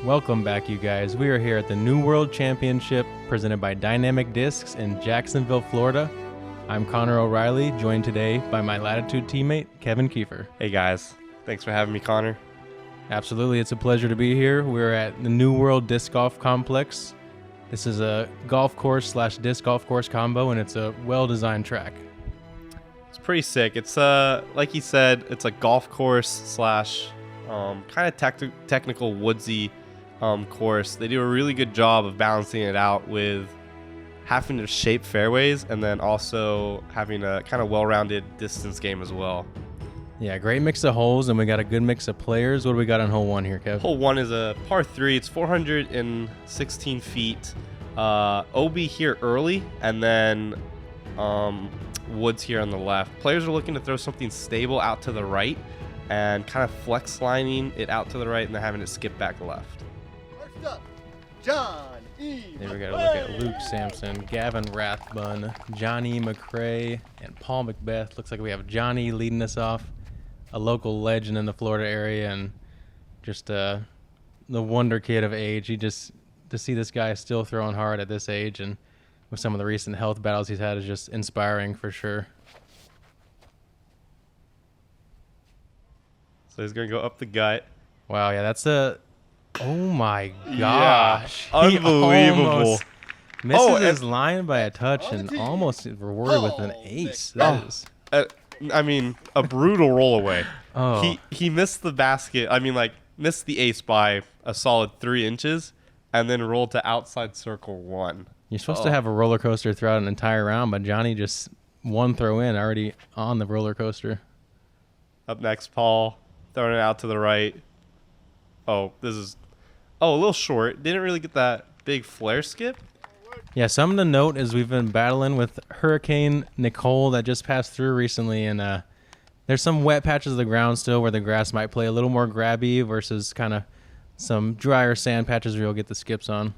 Welcome back, you guys. We are here at the New World Championship presented by Dynamic Discs in Jacksonville, Florida. I'm Connor O'Reilly, joined today by my Latitude teammate, Kevin Kiefer. Hey guys, thanks for having me, Connor. Absolutely, it's a pleasure to be here. We're at the New World Disc Golf Complex. This is a golf course / disc golf course combo, and it's a well-designed track. It's pretty sick. It's like you said, it's a golf course / kind of technical woodsy course. They do a really good job of balancing it out with having to shape fairways and then also having a kind of well-rounded distance game as well. Yeah, great mix of holes, and we got a good mix of players. What do we got on hole one here, Kev? Hole one is a par 3. It's 416 feet. OB here early, and then woods here on the left. Players are looking to throw something stable out to the right and kind of flex lining it out to the right and then having it skip back left. First up, JohnE. Then we got to look at Luke Samson, Gavin Rathbun, JohnE McCray, and Paul McBeth. Looks like we have JohnE leading us off, a local legend in the Florida area, and just the wonder kid of age. To see this guy still throwing hard at this age and with some of the recent health battles he's had is just inspiring for sure. So he's going to go up the gut. Wow, yeah, that's oh my gosh. Yeah, unbelievable. He misses his line by a touch and almost rewarded with an ace. That is. A brutal roll away. Oh. He missed the basket. Missed the ace by a solid 3 inches and then rolled to outside circle 1. You're supposed to have a roller coaster throughout an entire round, but JohnE just one throw in already on the roller coaster. Up next, Paul throwing it out to the right. A little short. Didn't really get that big flare skip. Yeah, something to note is we've been battling with Hurricane Nicole that just passed through recently, and there's some wet patches of the ground still where the grass might play a little more grabby versus kind of some drier sand patches where you'll get the skips on.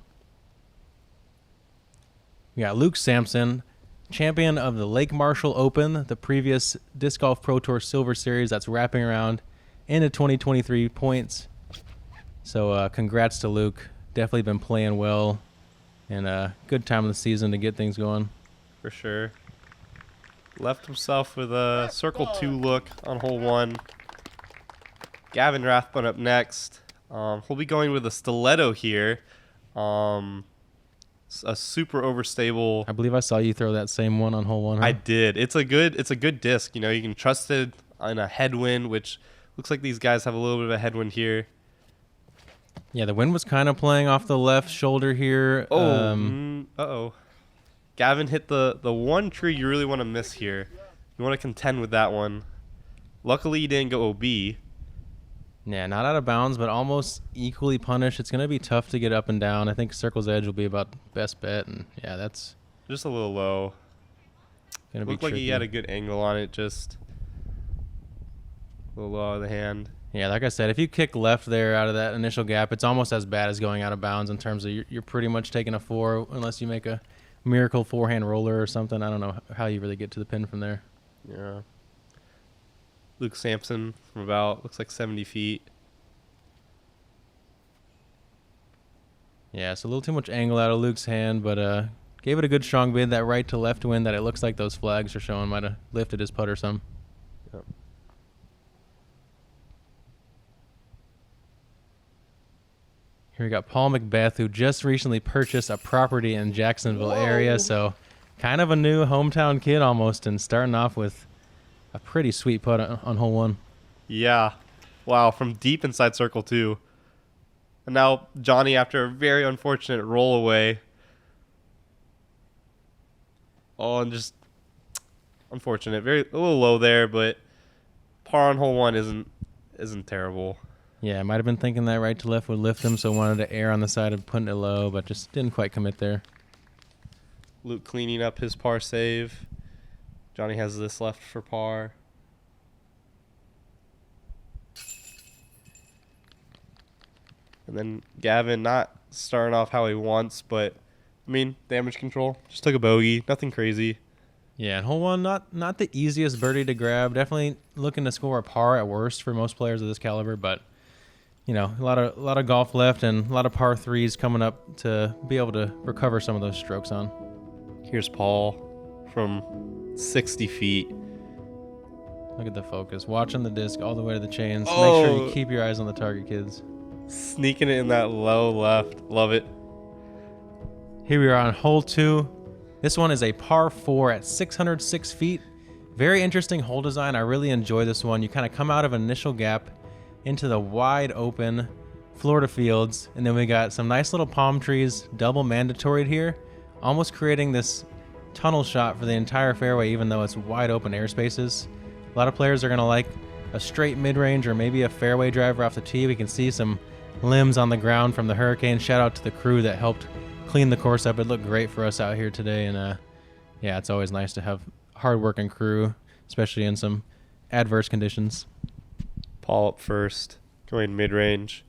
We got Luke Samson, champion of the Lake Marshall Open, the previous Disc Golf Pro Tour Silver Series that's wrapping around into 2023 points. So congrats to Luke. Definitely been playing well, and a good time of the season to get things going. For sure. Left himself with a circle 2 look on hole 1. Gavin Rathbun up next. He'll be going with a stiletto here. A super overstable. I believe I saw you throw that same one on hole 1. Huh? I did. It's a good disc. You know, you can trust it in a headwind, which looks like these guys have a little bit of a headwind here. Yeah, the wind was kind of playing off the left shoulder here. Gavin hit the one tree you really want to miss here. You want to contend with that one. Luckily, he didn't go OB. Yeah, not out of bounds, but almost equally punished. It's going to be tough to get up and down. I think Circle's Edge will be about the best bet, and yeah, that's just a little low. Gonna be Looked like tricky. he had a good angle on it, just a little low out of the hand. Yeah, like I said, if you kick left there out of that initial gap, it's almost as bad as going out of bounds in terms of you're pretty much taking a 4 unless you make a miracle forehand roller or something. I don't know how you really get to the pin from there. Yeah. Luke Samson from about, looks like 70 feet. Yeah, so a little too much angle out of Luke's hand, but gave it a good strong bid. That right to left wind that it looks like those flags are showing might have lifted his putter some. Yep. Here we got Paul McBeth, who just recently purchased a property in Jacksonville area, so kind of a new hometown kid almost, and starting off with a pretty sweet putt on hole 1. Yeah. Wow, from deep inside circle 2. And now JohnE, after a very unfortunate roll away. Oh, and just unfortunate. A little low there, but par on hole 1 isn't terrible. Yeah, I might have been thinking that right to left would lift him, so wanted to err on the side of putting it low, but just didn't quite commit there. Luke cleaning up his par save. JohnE has this left for par. And then Gavin not starting off how he wants, but, damage control. Just took a bogey. Nothing crazy. Yeah, and hole 1, not the easiest birdie to grab. Definitely looking to score a par at worst for most players of this caliber, but a lot of golf left and a lot of par threes coming up to be able to recover some of those strokes on. Here's Paul from 60 feet. Look at the focus. Watching the disc all the way to the chains. Oh. Make sure you keep your eyes on the target, kids. Sneaking it in that low left. Love it. Here we are on hole 2. This one is a par 4 at 606 feet. Very interesting hole design. I really enjoy this one. You kind of come out of an initial gap into the wide open Florida fields, and then we got some nice little palm trees, double mandatory here, almost creating this tunnel shot for the entire fairway, even though it's wide open airspaces. A lot of players are going to like a straight mid-range or maybe a fairway driver off the tee. We can see some limbs on the ground from the hurricane. Shout out to the crew that helped clean the course up. It looked great for us out here today, and yeah, it's always nice to have hard-working crew, especially in some adverse conditions. Paul up first, going mid-range.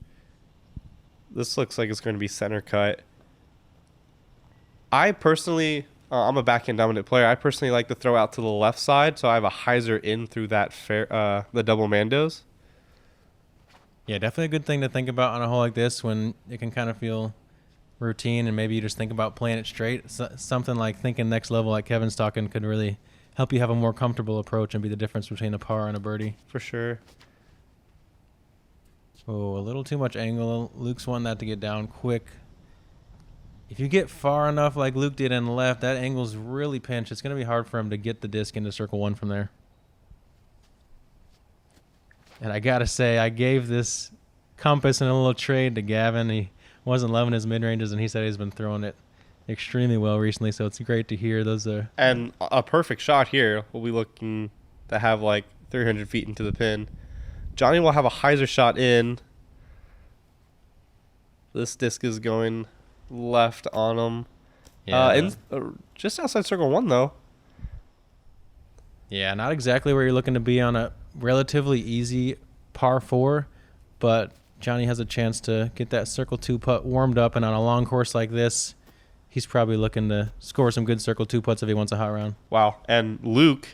This looks like it's going to be center cut. I personally, I'm a backhand dominant player. I personally like to throw out to the left side, so I have a hyzer in through that the double mandos. Yeah, definitely a good thing to think about on a hole like this when it can kind of feel routine and maybe you just think about playing it straight. Something like thinking next level like Kevin's talking could really help you have a more comfortable approach and be the difference between a par and a birdie. For sure. Oh, a little too much angle. Luke's wanting that to get down quick. If you get far enough like Luke did and left, that angle's really pinched. It's going to be hard for him to get the disc into circle 1 from there. And I got to say, I gave this compass and a little trade to Gavin. He wasn't loving his mid-ranges, and he said he's been throwing it extremely well recently, so it's great to hear. Those are... And a perfect shot here. We'll be looking to have like 300 feet into the pin. JohnE will have a hyzer shot in. This disc is going left on him. Yeah. Just outside circle 1, though. Yeah, not exactly where you're looking to be on a relatively easy par 4, but JohnE has a chance to get that circle 2 putt warmed up, and on a long course like this, he's probably looking to score some good circle 2 putts if he wants a hot round. Wow. And Luke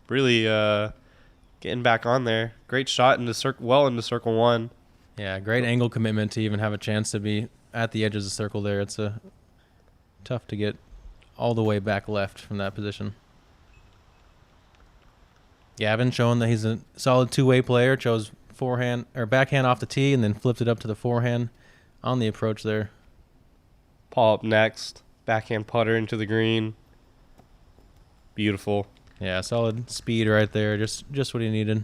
really getting back on there. Great shot into into circle 1. Yeah, great angle commitment to even have a chance to be at the edge of the circle there. It's tough to get all the way back left from that position. Gavin showing that he's a solid two-way player. Chose forehand or backhand off the tee and then flipped it up to the forehand on the approach there. Paul up next. Backhand putter into the green. Beautiful. Yeah, solid speed right there. Just what he needed.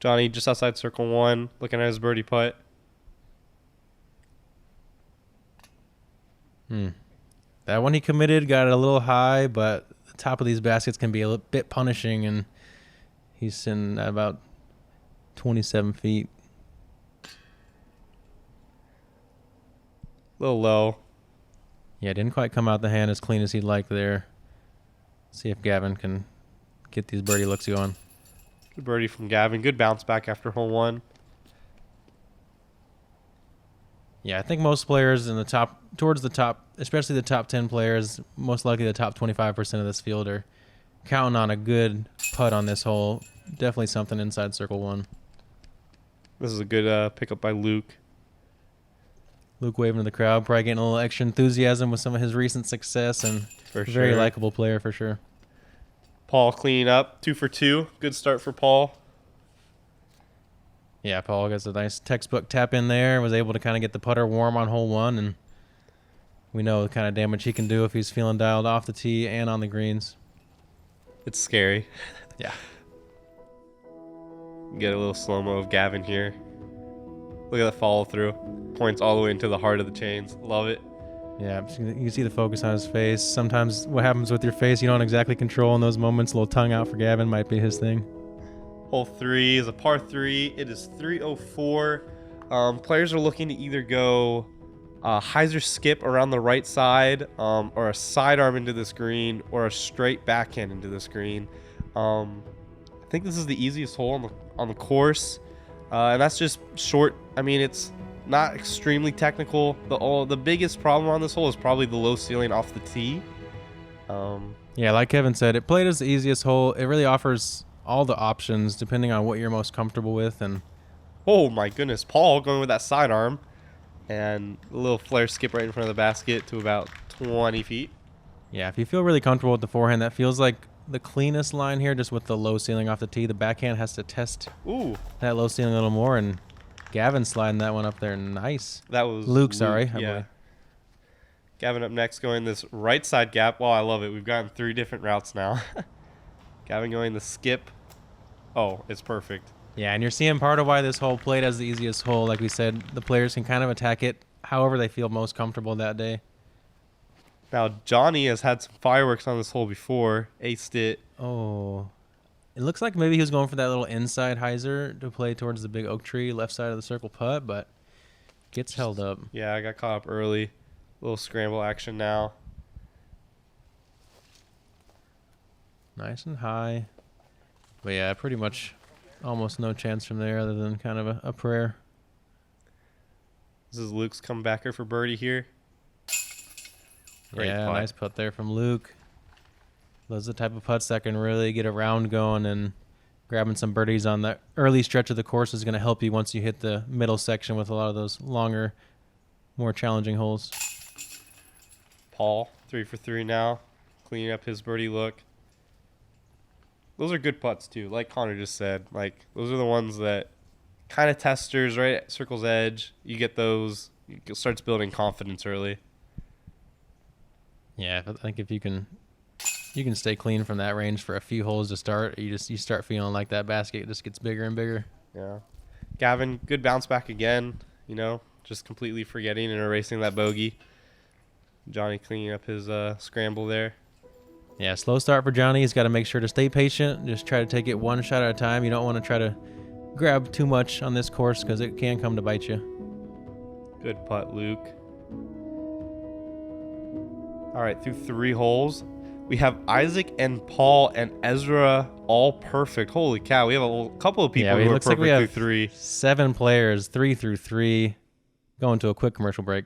JohnE just outside circle 1, looking at his birdie putt. That one he committed, got it a little high, but the top of these baskets can be a bit punishing, and he's sitting at about 27 feet. A little low. Yeah, didn't quite come out the hand as clean as he'd like there. See if Gavin can get these birdie looks going. Good birdie from Gavin. Good bounce back after hole 1. Yeah, I think most players in the top, towards the top, especially the top 10 players, most likely the top 25% of this field are counting on a good putt on this hole. Definitely something inside circle 1. This is a good pickup by Luke. Luke waving to the crowd, probably getting a little extra enthusiasm with some of his recent success, and very likable player for sure. Paul cleaning up, 2 for 2. Good start for Paul. Yeah, Paul gets a nice textbook tap in there. Was able to kind of get the putter warm on hole 1, and we know the kind of damage he can do if he's feeling dialed off the tee and on the greens. It's scary. Yeah. Get a little slow-mo of Gavin here. Look at that follow through. Points all the way into the heart of the chains. Love it. Yeah, you can see the focus on his face. Sometimes what happens with your face, you don't exactly control in those moments. A little tongue out for Gavin might be his thing. Hole 3 is a par 3. It is 304. Players are looking to either go hyzer skip around the right side, or a sidearm into this green, or a straight backhand into this green. I think this is the easiest hole on the course, and that's just short. I mean, it's not extremely technical. The biggest problem on this hole is probably the low ceiling off the tee. Yeah, like Kevin said, it played as the easiest hole. It really offers all the options depending on what you're most comfortable with, and Oh my goodness, Paul going with that sidearm. And a little flare skip right in front of the basket to about 20 feet. Yeah, if you feel really comfortable with the forehand, that feels like the cleanest line here, just with the low ceiling off the tee. The backhand has to test Ooh, that low ceiling a little more, and Gavin sliding that one up there. Nice. that was Luke, sorry. I Yeah. believe. Gavin up next going this right side gap. Wow, I love it. We've gotten 3 different routes now. Gavin going the skip. Oh, it's perfect. Yeah, and you're seeing part of why this hole played as the easiest hole. Like we said, the players can kind of attack it however they feel most comfortable that day. Now, JohnE has had some fireworks on this hole before. Aced it. Oh, it looks like maybe he was going for that little inside hyzer to play towards the big oak tree, left side of the circle putt, but gets held up. Yeah, I got caught up early. Little scramble action now. Nice and high. But yeah, pretty much almost no chance from there other than kind of a prayer. This is Luke's comebacker for birdie here. Great Yeah, putt. nice putt there from Luke. Those are the type of putts that can really get a round going, and grabbing some birdies on that early stretch of the course is going to help you once you hit the middle section with a lot of those longer, more challenging holes. Paul, 3 for 3 now. Cleaning up his birdie look. Those are good putts too, like Connor just said. Like, those are the ones that kind of testers, right at circle's edge. You get those, it starts building confidence early. Yeah, I think if you can stay clean from that range for a few holes to start, you start feeling like that basket just gets bigger and bigger. Yeah. Gavin, good bounce back again, you know, just completely forgetting and erasing that bogey. JohnE cleaning up his scramble there. Yeah, slow start for JohnE. He's got to make sure to stay patient. Just try to take it one shot at a time. You don't want to try to grab too much on this course because it can come to bite you. Good putt, Luke. All right, through 3 holes, we have Isaac and Paul and Ezra all perfect. Holy cow, we have a couple of people who are looks perfect like we have through 3. 7 players, 3 through 3. Going to a quick commercial break.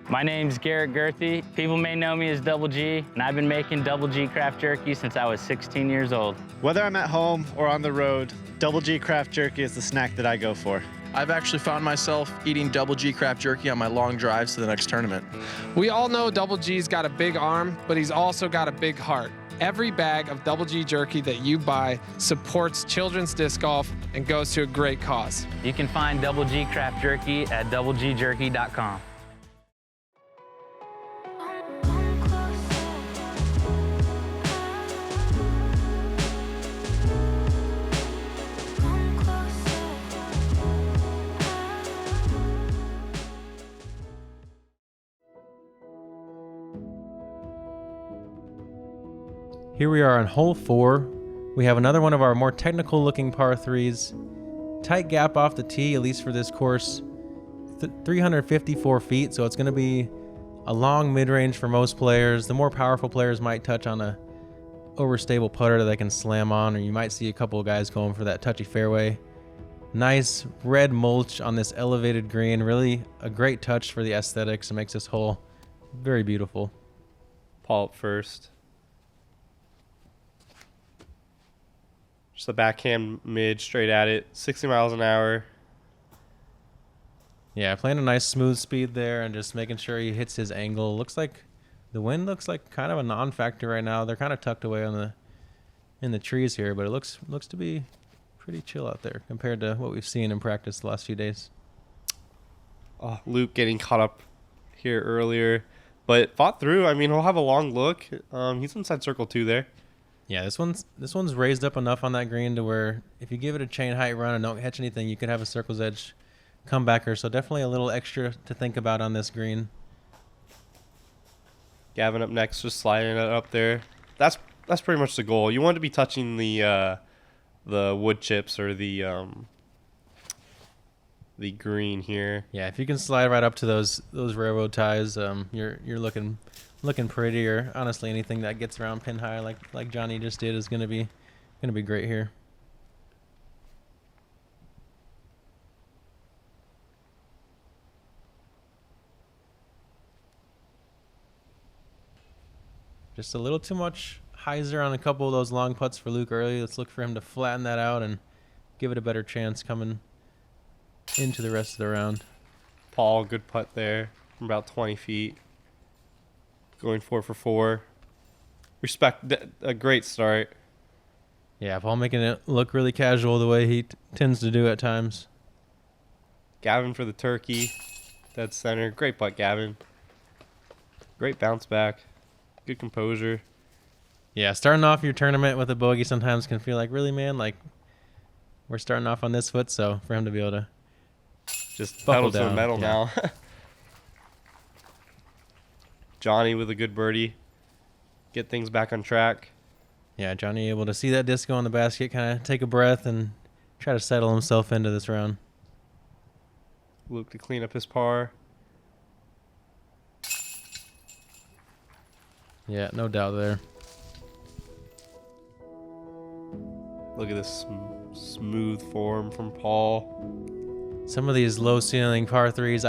My name's Garrett Gerthy. People may know me as Double G, and I've been making Double G craft jerky since I was 16 years old. Whether I'm at home or on the road, Double G craft jerky is the snack that I go for. I've actually found myself eating Double G craft jerky on my long drives to the next tournament. We all know Double G's got a big arm, but he's also got a big heart. Every bag of Double G jerky that you buy supports children's disc golf and goes to a great cause. You can find Double G craft jerky at doublegjerky.com. Here we are on hole 4. We have another one of our more technical looking par 3s. Tight gap off the tee, at least for this course. 354 feet, so it's going to be a long mid-range for most players. The more powerful players might touch on a overstable putter that they can slam on, or you might see a couple of guys going for that touchy fairway. Nice red mulch on this elevated green. Really a great touch for the aesthetics. It makes this hole very beautiful. Paul up first. Just a backhand mid straight at it. 60 miles an hour. Yeah, playing a nice smooth speed there and just making sure he hits his angle. Looks like the wind looks like kind of a non-factor right now. They're kind of tucked away in the trees here, but it looks to be pretty chill out there compared to what we've seen in practice the last few days. Oh, Luke getting caught up here earlier, but fought through. I mean, he'll have a long look. He's inside circle 2 there. Yeah, this one's raised up enough on that green to where if you give it a chain height run and don't catch anything, you could have a circle's edge comebacker. So definitely a little extra to think about on this green. Gavin up next, just sliding it up there. That's pretty much the goal. You want to be touching the wood chips or the green here. Yeah, if you can slide right up to those railroad ties, you're looking pretty. Or honestly, anything that gets around pin high like JohnE just did is gonna be great here. Just a little too much hyzer on a couple of those long putts for Luke early. Let's look for him to flatten that out and give it a better chance coming into the rest of the round. Paul, good putt there from about 20 feet. Going 4 for 4. Respect, a great start. Yeah, Paul making it look really casual the way he tends to do at times. Gavin for the turkey. Dead center. Great putt, Gavin. Great bounce back. Good composure. Yeah, starting off your tournament with a bogey sometimes can feel like, really, man? Like, we're starting off on this foot, so for him to be able to Just buckle pedal to the down, metal yeah. now. JohnE with a good birdie. Get things back on track. Yeah, JohnE able to see that disc go on the basket, kind of take a breath and try to settle himself into this round. Luke to clean up his par. Yeah, no doubt there. Look at this smooth form from Paul. Some of these low ceiling par threes,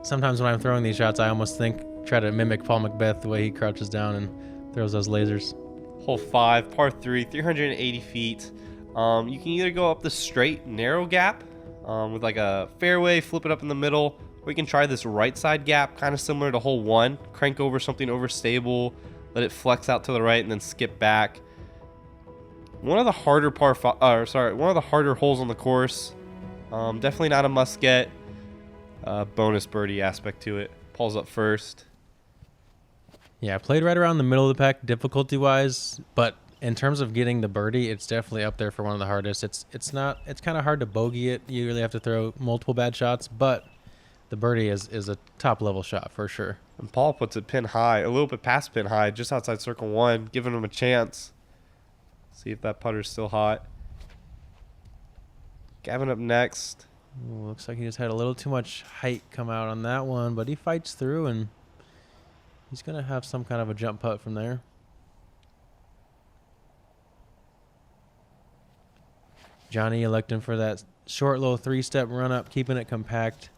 sometimes when I'm throwing these shots, I almost try to mimic Paul McBeth the way he crouches down and throws those lasers. Hole 5, par 3, 380 feet. You can either go up the straight, narrow gap with like a fairway, flip it up in the middle, or you can try this right side gap, kind of similar to hole 1. Crank over something overstable, let it flex out to the right, and then skip back. One of the harder one of the harder holes on the course. Definitely not a must get. Bonus birdie aspect to it. Paul's up first. Yeah, played right around the middle of the pack difficulty-wise, but in terms of getting the birdie, it's definitely up there for one of the hardest. It's kind of hard to bogey it. You really have to throw multiple bad shots, but the birdie is a top-level shot for sure. And Paul puts it pin high, a little bit past pin high, just outside circle 1, giving him a chance. See if that putter's still hot. Gavin up next. Ooh, looks like he just had a little too much height come out on that one, but he fights through, and he's going to have some kind of a jump putt from there. JohnE electing for that short little 3-step run-up, keeping it compact,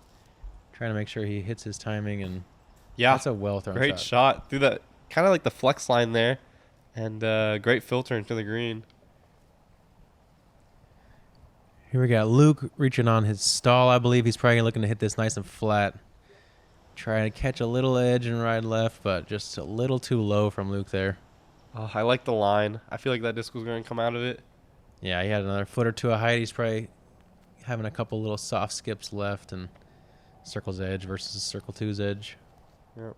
trying to make sure he hits his timing, and Yeah, that's a well-thrown great shot. Through that, kind of like the flex line there, and great filter into the green. Here we got Luke reaching on his stall. I believe he's probably looking to hit this nice and flat. Trying to catch a little edge and ride left, but just a little too low from Luke there. Oh, I like the line. I feel like that disc was going to come out of it. Yeah, he had another foot or two of height. He's probably having a couple little soft skips left, and circle's edge versus circle 2's edge. Yep.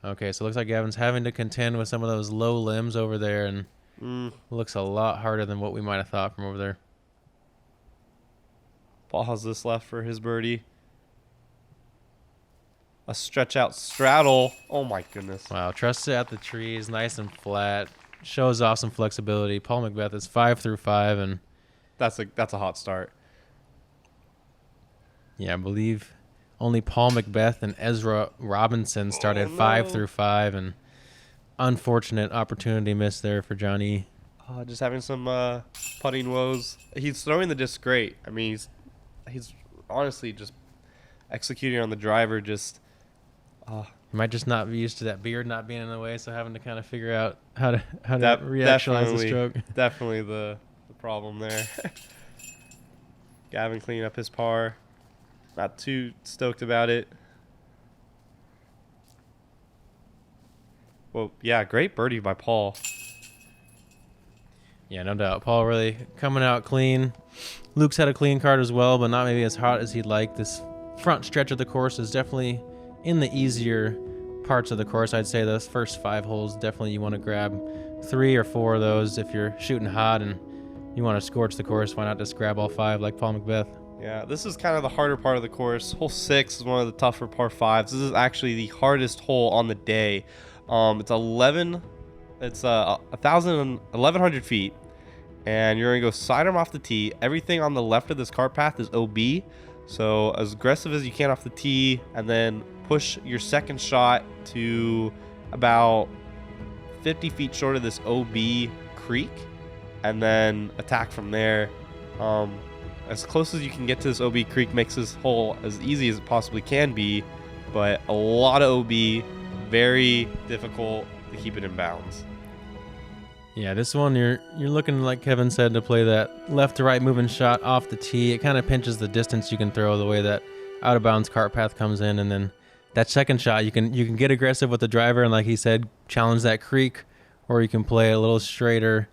Okay, so it looks like Gavin's having to contend with some of those low limbs over there, and looks a lot harder than what we might have thought from over there. Paul has this left for his birdie. A stretch out straddle. Oh my goodness. Wow, trusts it at the trees, nice and flat. Shows off some flexibility. Paul McBeth is 5 through 5, and That's a hot start. yeah, I believe only Paul McBeth and Ezra Robinson started 5 through 5, and unfortunate opportunity missed there for JohnE. Just having some putting woes. He's throwing the disc great. I mean, he's honestly just executing on the driver. Just He might just not be used to that beard not being in the way, so having to kind of figure out how to reactualize the stroke. Definitely the problem there. Gavin cleaning up his par. Not too stoked about it. Well, yeah, great birdie by Paul. Yeah, no doubt. Paul really coming out clean. Luke's had a clean card as well, but not maybe as hot as he'd like. This front stretch of the course is definitely in the easier parts of the course. I'd say those first 5 holes, definitely you want to grab 3 or 4 of those. If you're shooting hot and you want to scorch the course, why not just grab all 5 like Paul McBeth? Yeah, this is kind of the harder part of the course. Hole 6 is one of the tougher par 5s. This is actually the hardest hole on the day. It's 1,100 feet, and you're gonna go sidearm off the tee. Everything on the left of this cart path is OB, so as aggressive as you can off the tee, and then push your second shot to about 50 feet short of this OB creek, and then attack from there. As close as you can get to this OB creek makes this hole as easy as it possibly can be, but a lot of OB, very difficult to keep it in bounds. Yeah, this one you're looking, like Kevin said, to play that left to right moving shot off the tee. It kind of pinches the distance you can throw the way that out of bounds cart path comes in, and then that second shot you can get aggressive with the driver and, like he said, challenge that creek, or you can play a little straighter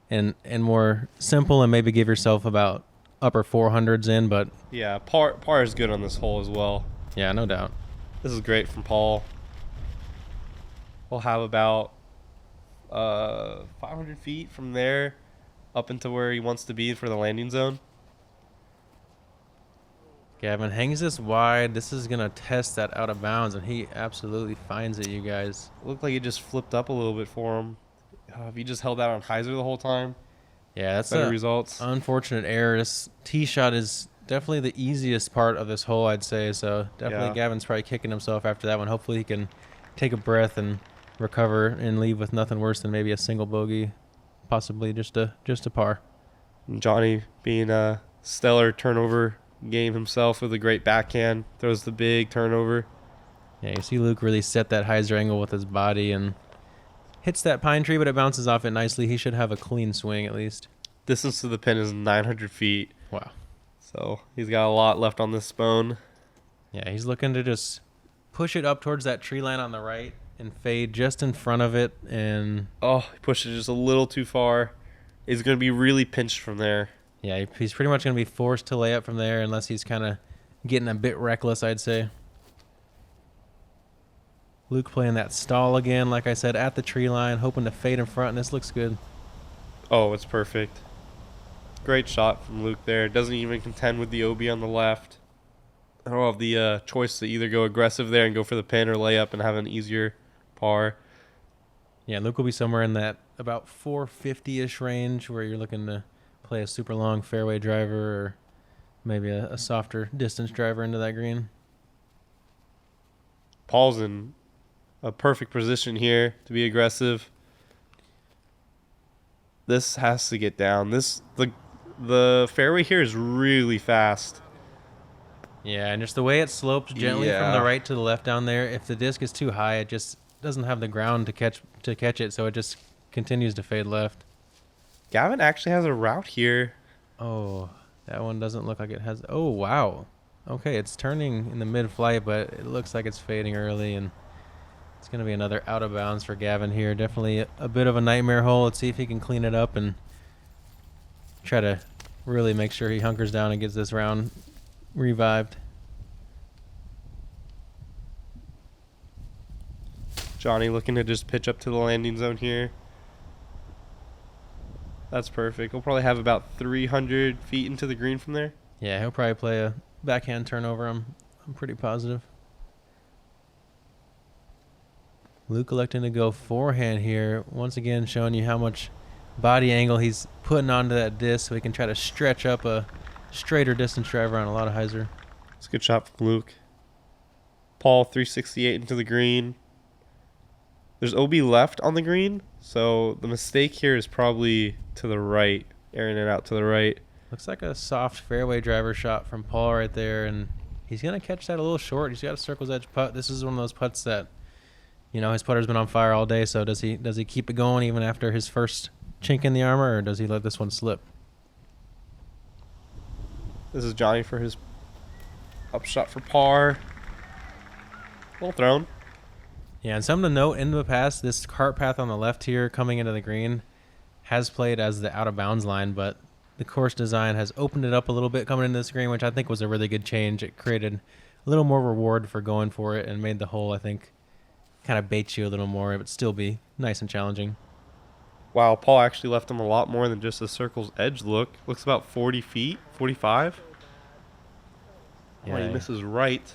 and more simple and maybe give yourself about upper 400s in. But Yeah, par is good on this hole as well. yeah, no doubt. This is great from Paul. We'll have about 500 feet from there up into where he wants to be for the landing zone. Gavin hangs this wide. This is gonna test that out of bounds, and he absolutely finds it, you guys. It looked like it just flipped up a little bit for him. If he just held out on hyzer the whole time, Yeah, that's better a results. unfortunate error. This tee shot is definitely the easiest part of this hole, I'd say. So definitely Yeah. Gavin's probably kicking himself after that one. Hopefully he can take a breath and recover and leave with nothing worse than maybe a single bogey, possibly just a par. And JohnE being a stellar turnover game himself with a great backhand, throws the big turnover. Yeah, you see Luke really set that hyzer angle with his body and hits that pine tree, but it bounces off it nicely. He should have a clean swing at least. Distance to the pin is 900 feet, Wow. so he's got a lot left on this bone. Yeah, he's looking to just push it up towards that tree line on the right and fade just in front of it. And Oh, he pushed it just a little too far. He's going to be really pinched from there. yeah, he's pretty much going to be forced to lay up from there unless he's kind of getting a bit reckless, I'd say. Luke playing that stall again, like I said, at the tree line, hoping to fade in front, and this looks good. Oh, it's perfect. Great shot from Luke there. Doesn't even contend with the OB on the left. I don't have the choice to either go aggressive there and go for the pin or lay up and have an easier par. Yeah, Luke will be somewhere in that about 450-ish range where you're looking to play a super long fairway driver or maybe a softer distance driver into that green. Paul's in a perfect position here to be aggressive. This has to get down. The fairway here is really fast. Yeah, and just the way it slopes gently from the right to the left down there, if the disc is too high, it just doesn't have the ground to catch it, so it just continues to fade left. Gavin actually has a route here. Oh, that one doesn't look like it has. Oh, wow. Okay, it's turning in the mid-flight, but it looks like it's fading early, and it's going to be another out of bounds for Gavin here. Definitely a bit of a nightmare hole. Let's see if he can clean it up and try to really make sure he hunkers down and gets this round revived. JohnE looking to just pitch up to the landing zone here. That's perfect. He'll probably have about 300 feet into the green from there. Yeah, he'll probably play a backhand turnover. I'm pretty positive. Luke electing to go forehand here. Once again, showing you how much body angle he's putting onto that disc so he can try to stretch up a straighter distance driver on a lot of hyzer. It's a good shot from Luke. Paul 368 into the green. There's OB left on the green, so the mistake here is probably to the right, airing it out to the right. Looks like a soft fairway driver shot from Paul right there, and he's going to catch that a little short. He's got a circle's edge putt. This is one of those putts that, you know, his putter's been on fire all day, so does he keep it going even after his first chink in the armor, or does he let this one slip? This is JohnE for his up shot for par. Well thrown. Yeah, and something to note, in the past, this cart path on the left here coming into the green has played as the out of bounds line, but the course design has opened it up a little bit coming into this green, which I think was a really good change. It created a little more reward for going for it and made the hole, I think, kind of bait you a little more, but still be nice and challenging. Wow, Paul actually left him a lot more than just a circle's edge look. Looks about 40 feet, 45. Yeah, He misses right.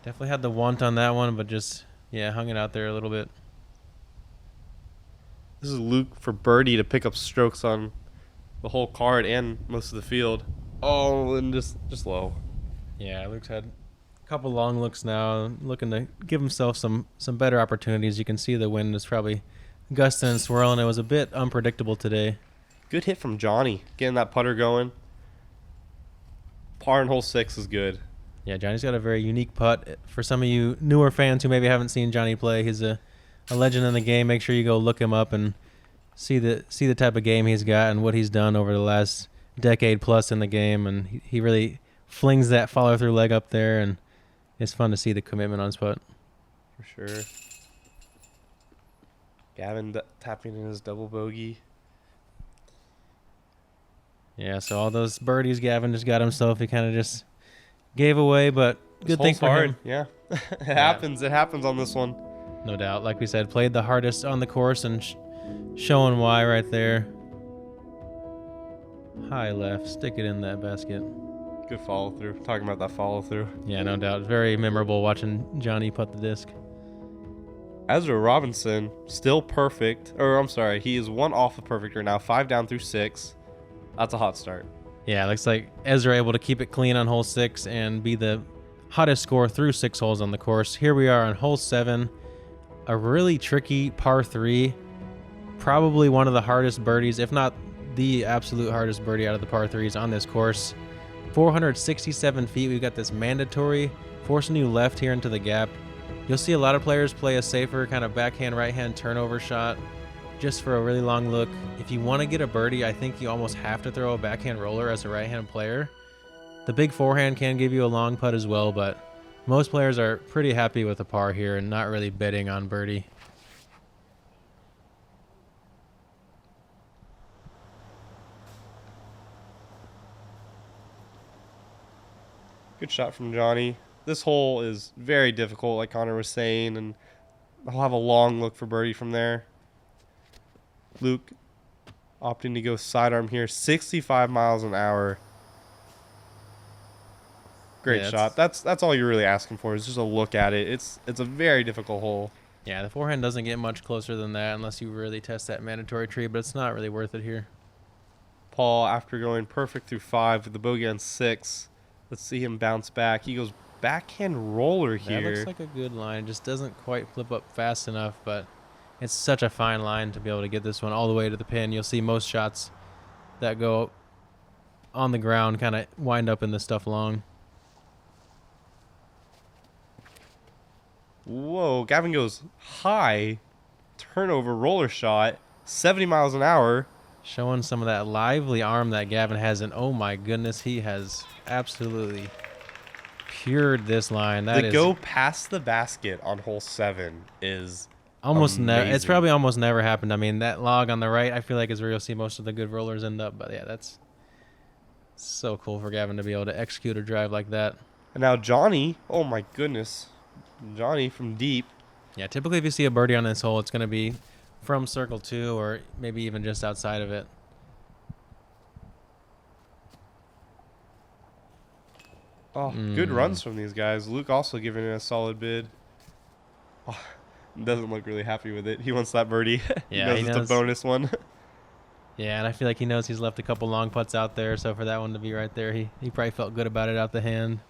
definitely had the want on that one, but just, yeah, hung it out there a little bit. This is Luke for birdie to pick up strokes on the whole card and most of the field. Oh, and just low. Yeah, Luke's had a couple long looks now, looking to give himself some better opportunities. You can see the wind is probably gusting and swirling. It was a bit unpredictable today. Good hit from JohnE, getting that putter going. Par in hole 6 is good. Yeah, Johnny's got a very unique putt. For some of you newer fans who maybe haven't seen Johnny play, he's a legend in the game. Make sure you go look him up and see the type of game he's got and what he's done over the last decade plus in the game, and he really flings that follow through leg up there, and it's fun to see the commitment on his putt. For sure. Gavin tapping in his double bogey. Yeah, so all those birdies Gavin just got himself, he kind of just gave away, but good thing for him. Yeah, it happens. It happens on this one. No doubt. Like we said, played the hardest on the course and showing why right there. High left, stick it in that basket. Good follow through. Talking about that follow through. Yeah, no doubt. Very memorable watching JohnE putt the disc. Ezra Robinson, still perfect. Or I'm sorry, he is one off of perfect right now. 5 down through 6. That's a hot start. Yeah, looks like Ezra able to keep it clean on hole 6 and be the hottest score through 6 holes on the course. Here we are on hole 7. A really tricky par 3. Probably one of the hardest birdies, if not the absolute hardest birdie out of the par 3s on this course. 467 feet. We've got this mandatory forcing you left here into the gap. You'll see a lot of players play a safer kind of backhand, right-hand turnover shot just for a really long look. If you want to get a birdie, I think you almost have to throw a backhand roller as a right-hand player. The big forehand can give you a long putt as well, but most players are pretty happy with a par here and not really betting on birdie. Good shot from JohnE. This hole is very difficult, like Connor was saying, and I'll have a long look for birdie from there. Luke opting to go sidearm here, 65 miles an hour. Great shot. That's all you're really asking for is just a look at it. It's a very difficult hole. Yeah, the forehand doesn't get much closer than that unless you really test that mandatory tree, but it's not really worth it here. Paul, after going perfect through 5 with the bogey on 6, let's see him bounce back. He goes backhand roller here. That looks like a good line. Just doesn't quite flip up fast enough, but it's such a fine line to be able to get this one all the way to the pin. You'll see most shots that go on the ground kind of wind up in the stuff long. Whoa, Gavin goes high, turnover roller shot, 70 miles an hour. Showing some of that lively arm that Gavin has, and oh my goodness, he has absolutely pured this line. That is go past the basket on hole 7 is almost never. It's amazing. probably almost never happened. I mean, that log on the right, I feel like is where you'll see most of the good rollers end up. But yeah, that's so cool for Gavin to be able to execute a drive like that. And now JohnE, oh my goodness, JohnE from deep. Yeah, typically if you see a birdie on this hole, it's going to be from circle 2 or maybe even just outside of it. Oh, good runs from these guys. Luke also giving it a solid bid. Oh, doesn't look really happy with it. He wants that birdie. Yeah, he knows it's a bonus one. Yeah, and I feel like he knows he's left a couple long putts out there, so for that one to be right there, he probably felt good about it out the hand.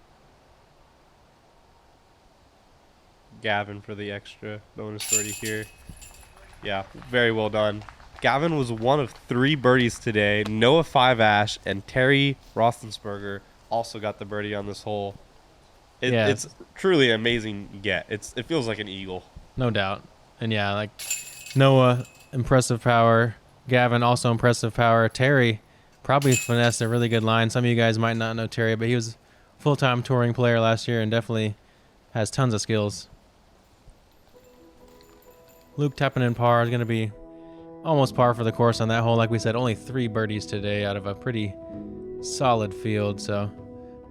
Gavin for the extra bonus birdie here. Yeah, very well done. Gavin was one of 3 birdies today. Noah 5-ash and Terry Roethlisberger also got the birdie on this hole. It's truly an amazing get. It feels like an eagle. No doubt. And yeah, like Noah, impressive power. Gavin, also impressive power. Terry probably finessed a really good line. Some of you guys might not know Terry, but he was a full-time touring player last year and definitely has tons of skills. Luke tapping in par is going to be almost par for the course on that hole. Like we said, only 3 birdies today out of a pretty solid field. So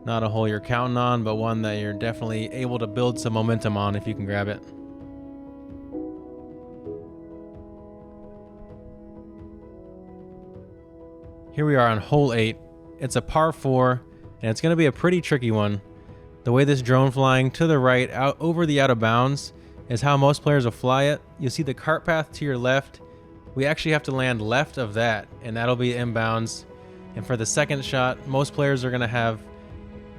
not a hole you're counting on, but one that you're definitely able to build some momentum on if you can grab it. Here we are on hole 8. It's a par 4, and it's going to be a pretty tricky one. The way this drone flying to the right out over the out of bounds is how most players will fly it. You'll see the cart path to your left. We actually have to land left of that, and that'll be inbounds. And for the second shot, most players are going to have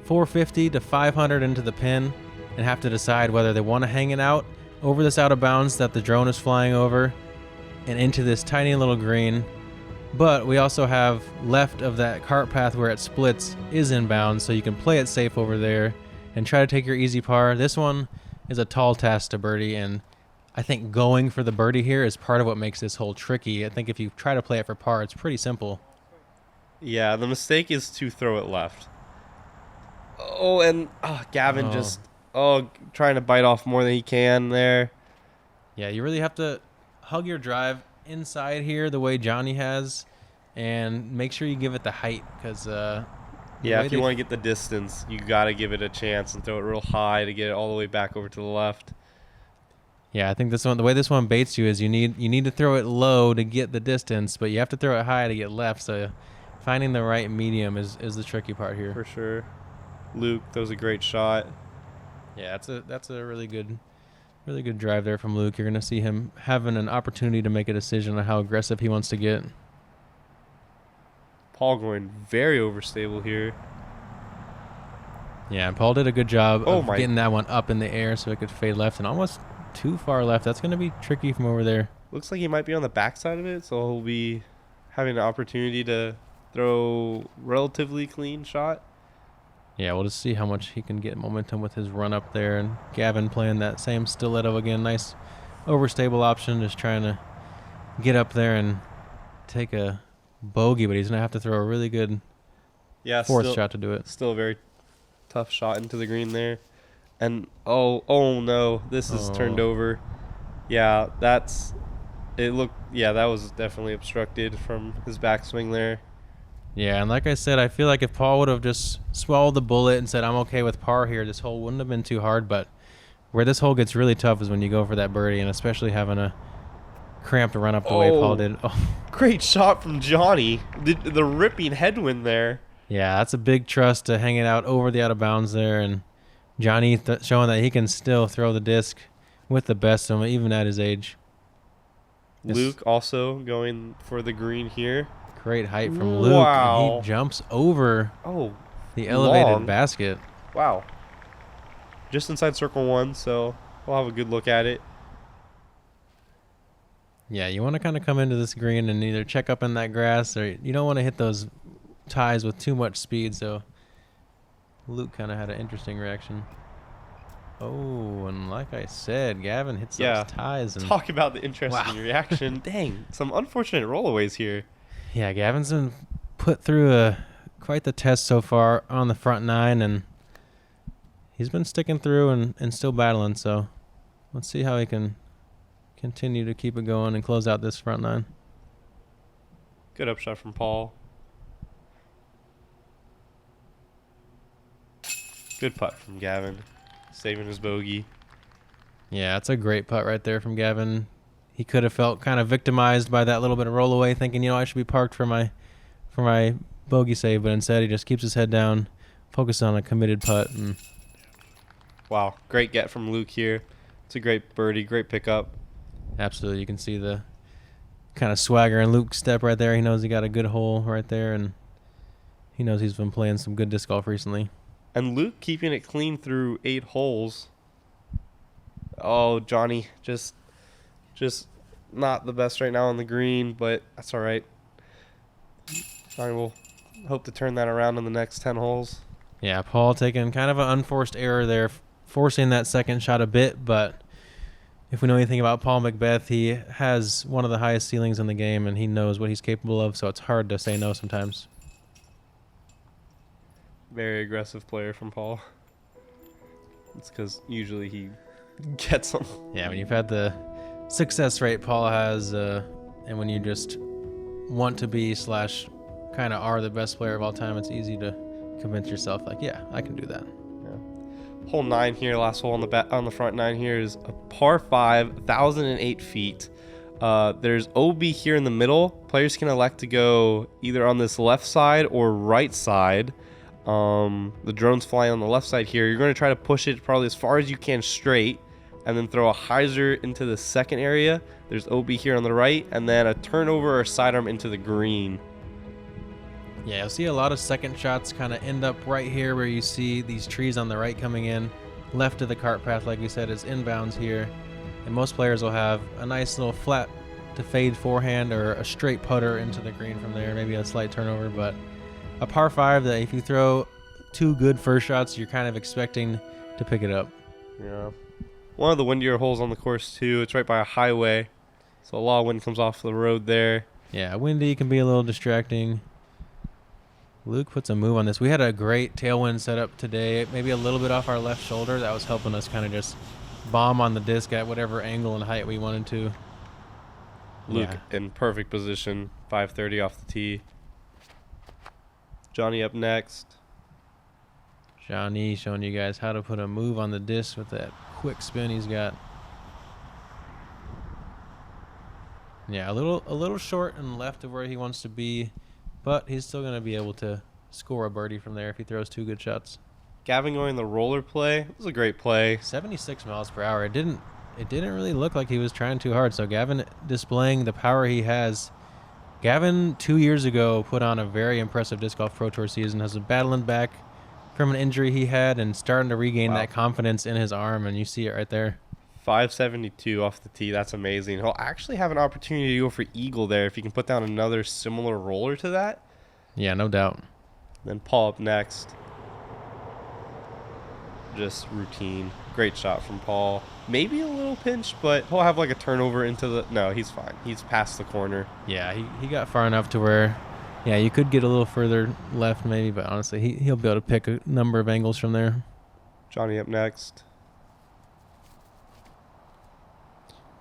450 to 500 into the pin and have to decide whether they want to hang it out over this out of bounds that the drone is flying over and into this tiny little green. But we also have left of that cart path where it splits is inbounds, so you can play it safe over there and try to take your easy par. This one is a tall task to birdie, and I think going for the birdie here is part of what makes this hole tricky. I think if you try to play it for par, it's pretty simple. Yeah, the mistake is to throw it left. Oh, and Gavin just trying to bite off more than he can there. Yeah, you really have to hug your drive inside here the way JohnE has, and make sure you give it the height because yeah, if you want to get the distance, you got to give it a chance and throw it real high to get it all the way back over to the left. Yeah, I think the way this one baits you is you need to throw it low to get the distance, but you have to throw it high to get left. So finding the right medium is the tricky part here. For sure. Luke, that was a great shot. Yeah, that's a really good drive there from Luke. You're going to see him having an opportunity to make a decision on how aggressive he wants to get. Paul going very overstable here. Yeah, and Paul did a good job of getting that one up in the air so it could fade left and almost too far left. That's going to be tricky from over there. Looks like he might be on the backside of it, so he'll be having an opportunity to throw relatively clean shot. Yeah, we'll just see how much he can get momentum with his run up there. And Gavin playing that same stiletto again. Nice overstable option, just trying to get up there and take a bogey, but he's going to have to throw a really good fourth shot to do it. Still a very tough shot into the green there. And, oh no, this is turned over. Yeah, that was definitely obstructed from his backswing there. Yeah, and like I said, I feel like if Paul would have just swallowed the bullet and said, I'm okay with par here, this hole wouldn't have been too hard. But where this hole gets really tough is when you go for that birdie, and especially having a cramped run up the way Paul did. Oh. Great shot from JohnE. The ripping headwind there. Yeah, that's a big trust to hang it out over the out of bounds there. And JohnE showing that he can still throw the disc with the best of them, even at his age. Luke also going for the green here. Great height from Luke. Wow. And he jumps over the elevated basket. Wow. Just inside circle one, so we'll have a good look at it. Yeah, you want to kind of come into this green and either check up in that grass, or you don't want to hit those ties with too much speed. So Luke kind of had an interesting reaction. Oh, and like I said, Gavin hits those ties. And talk about the interesting reaction. Dang, some unfortunate rollaways here. Yeah, Gavin's been put through quite the test so far on the front nine, and he's been sticking through and still battling. So let's see how he can continue to keep it going and close out this front nine. Good upshot from Paul. Good putt from Gavin, saving his bogey. Yeah, it's a great putt right there from Gavin. He could have felt kind of victimized by that little bit of rollaway, thinking, I should be parked for my bogey save, but instead he just keeps his head down, focused on a committed putt. And wow, great get from Luke here. It's a great birdie, great pickup. Absolutely, you can see the kind of swagger in Luke's step right there. He knows he got a good hole right there, and he knows he's been playing some good disc golf recently. And Luke keeping it clean through 8 holes. Oh, JohnE, just not the best right now on the green, but that's all right. JohnE will hope to turn that around in the next 10 holes. Yeah, Paul taking kind of an unforced error there, forcing that second shot a bit, but if we know anything about Paul McBeth, he has one of the highest ceilings in the game, and he knows what he's capable of, so it's hard to say no sometimes. Very aggressive player from Paul. It's because usually he gets them. Yeah, when you've had the success rate Paul has, and when you just want to be / kind of are the best player of all time, it's easy to convince yourself, like, yeah, I can do that. Hole 9 here, last hole on the front 9 here is a par 5, 1,008 feet. There's OB here in the middle. Players can elect to go either on this left side or right side. The drone's flying on the left side here. You're going to try to push it probably as far as you can straight, and then throw a hyzer into the second area. There's OB here on the right, and then a turnover or sidearm into the green. Yeah, you'll see a lot of second shots kind of end up right here where you see these trees on the right coming in. Left of the cart path, like we said, is inbounds here. And most players will have a nice little flat to fade forehand or a straight putter into the green from there, maybe a slight turnover. But a par 5 that if you throw 2 good first shots, you're kind of expecting to pick it up. Yeah. one of the windier holes on the course too. It's right by a highway, so a lot of wind comes off the road there. Yeah, windy can be a little distracting. Luke puts a move on this. We had a great tailwind setup today, maybe a little bit off our left shoulder. That was helping us kind of just bomb on the disc at whatever angle and height we wanted to. Luke Yeah. in perfect position, 530 off the tee. JohnE up next. JohnE showing you guys how to put a move on the disc with that quick spin he's got. Yeah, a little short and left of where he wants to be, but he's still going to be able to score a birdie from there if he throws 2 good shots. Gavin going the roller play. It was a great play. 76 miles per hour. It didn't really look like he was trying too hard. So Gavin displaying the power he has. Gavin 2 years ago put on a very impressive disc golf pro tour season. Has been battling back from an injury he had and starting to regain that confidence in his arm, and you see it right there. 572 off the tee. That's amazing. He'll actually have an opportunity to go for eagle there if he can put down another similar roller to that. Yeah, no doubt. Then Paul up next. Just routine. Great shot from Paul. Maybe a little pinch, but he'll have like a turnover into the... No, he's fine. He's past the corner. Yeah, he got far enough to where, yeah, you could get a little further left maybe, but honestly, he'll be able to pick a number of angles from there. JohnE up next.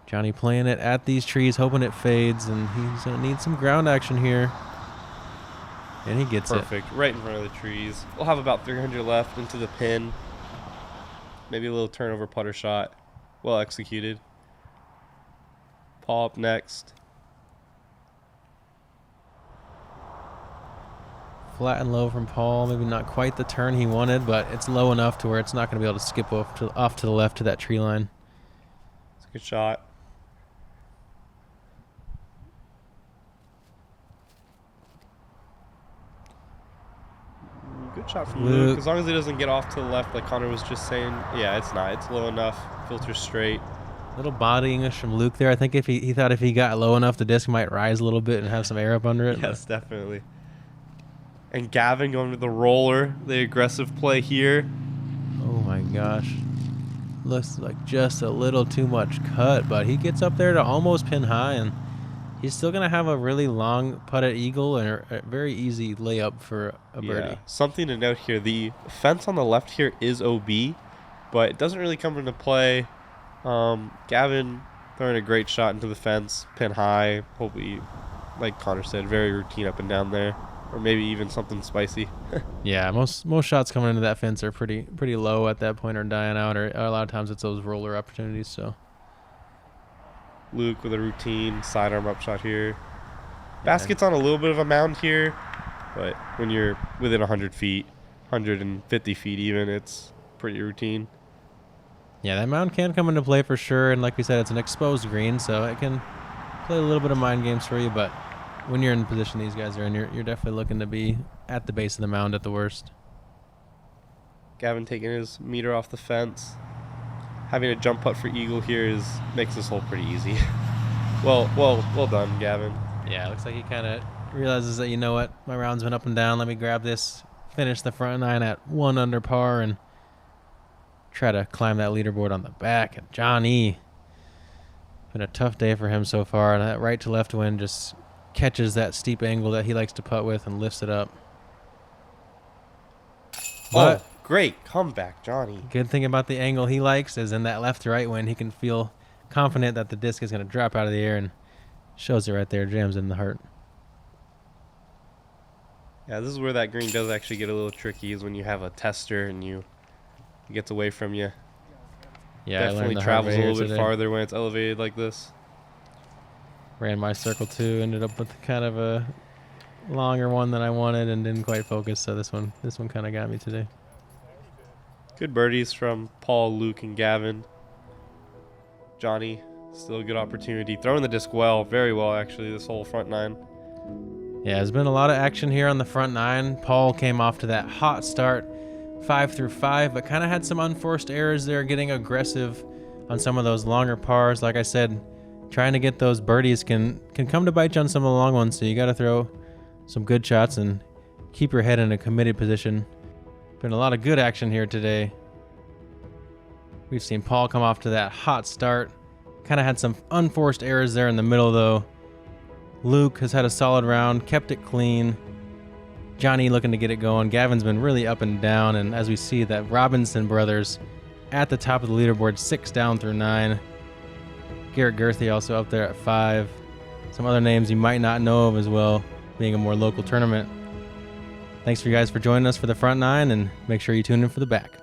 JohnE playing it at these trees, hoping it fades, and he's going to need some ground action here. And he gets Perfect. Right in front of the trees. We'll have about 300 left into the pin. Maybe a little turnover putter shot. Well executed. Paul up next. Flat and low from Paul. Maybe not quite the turn he wanted, but it's low enough to where it's not going to be able to skip off to the left to that tree line. It's a good shot. Good shot from Luke. As long as he doesn't get off to the left like Connor was just saying. Yeah, it's not. It's low enough. Filter straight. Little body English from Luke there. I think if he thought if he got low enough, the disc might rise a little bit and have some air up under it. Yes, definitely. And Gavin going to the roller. The aggressive play here. Oh my gosh. Looks like just a little too much cut, but he gets up there to almost pin high, and he's still going to have a really long putt at eagle and a very easy layup for a birdie. Yeah. Something to note here. The fence on the left here is OB, but it doesn't really come into play. Gavin throwing a great shot into the fence, pin high. Hopefully, like Connor said, very routine up and down there. Or maybe even something spicy. Yeah, most shots coming into that fence are pretty low at that point or dying out, or a lot of times it's those roller opportunities. So Luke with a routine sidearm up shot here. Basket's on a little bit of a mound here, but when you're within 100 feet, 150 feet even, it's pretty routine. yeah, that mound can come into play for sure, and like we said, it's an exposed green, so it can play a little bit of mind games for you, but when you're in the position these guys are in, you're definitely looking to be at the base of the mound at the worst. Gavin taking his meter off the fence. Having a jump putt for eagle here makes this hole pretty easy. well done, Gavin. Yeah, it looks like he kind of realizes that, you know what, my round's been up and down. Let me grab this, finish the front nine at 1 under par, and try to climb that leaderboard on the back. And JohnE, been a tough day for him so far, and that right to left wind just catches that steep angle that he likes to putt with and lifts it up. But great comeback, JohnE. good thing about the angle he likes is in that left to right wind, he can feel confident that the disc is going to drop out of the air, and shows it right there, jams in the heart. Yeah, this is where that green does actually get a little tricky, is when you have a tester and it gets away from you. Yeah, Definitely travels a little bit farther when it's elevated like this. Ran my circle too, ended up with kind of a longer one than I wanted and didn't quite focus, so this one kind of got me today. Good birdies from Paul, Luke, and Gavin. JohnE, still a good opportunity. Throwing the disc well, very well actually, this whole front nine. Yeah, there's been a lot of action here on the front nine. Paul came off to that hot start, 5 through 5, but kind of had some unforced errors there, getting aggressive on some of those longer pars. Like I said, trying to get those birdies can come to bite you on some of the long ones, so you got to throw some good shots and keep your head in a committed position. Been a lot of good action here today. We've seen Paul come off to that hot start. Kind of had some unforced errors there in the middle, though. Luke has had a solid round, kept it clean. JohnE looking to get it going. Gavin's been really up and down, and as we see that Robinson brothers at the top of the leaderboard, 6 down through 9. Garrett Gerthy also up there at 5. Some other names you might not know of as well, being a more local tournament. Thanks for you guys for joining us for the front 9, and make sure you tune in for the back.